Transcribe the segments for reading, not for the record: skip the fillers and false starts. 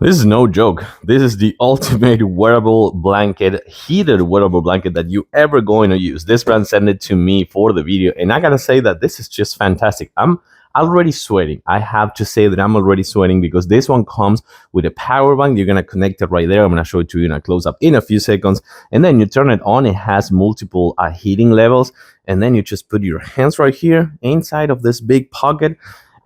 This is no joke. This is the ultimate wearable blanket, heated wearable blanket that you ever going to use. This brand sent it to me for the video, and I gotta say that this is just fantastic. I'm already sweating. I have to say that I'm already sweating because this one comes with a power bank. You're gonna connect it right there. I'm gonna show it to you in a close up in a few seconds, and then you turn it on. It has multiple heating levels, and then you just put your hands right here inside of this big pocket,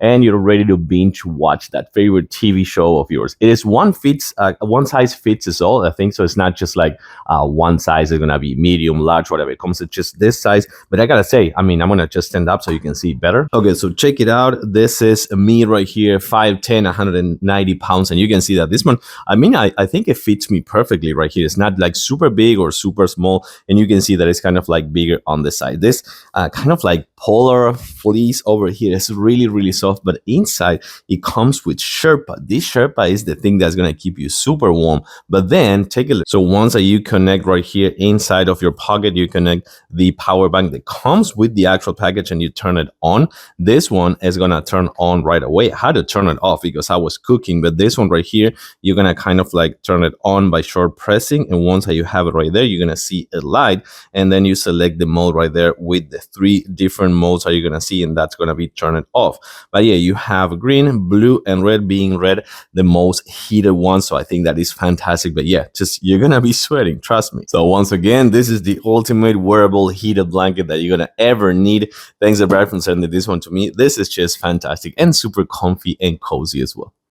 and you're ready to binge watch that favorite TV show of yours. It is one size fits all. I think so. It's not just like one size is gonna be medium, large, whatever. It comes to just this size. But I gotta say, I mean, I'm gonna just stand up so you can see better. Okay, so check it out. This is me right here, 5'10", 190 pounds, and you can see that this one. I mean, I think it fits me perfectly right here. It's not like super big or super small, and you can see that it's kind of like bigger on the side. This kind of like polar fleece over here is really soft, but inside it comes with Sherpa. This Sherpa is the thing that's gonna keep you super warm. But then take a look. So once that you connect right here inside of your pocket, you connect the power bank that comes with the actual package and you turn it on. This one is gonna turn on right away. I had to turn it off because I was cooking, but this one right here, you're gonna kind of like turn it on by short pressing, and once that you have it right there, you're gonna see a light, and then you select the mode right there with the 3 different modes that you're gonna see, and that's gonna be turn it off. But yeah, you have green, blue, and red, being red the most heated one, so I think that is fantastic. But yeah, just you're gonna be sweating, trust me. So once again, this is the ultimate wearable heated blanket that you're gonna ever need. Thanks to Brad for sending this one to me. This is just fantastic and super comfy and cozy as well.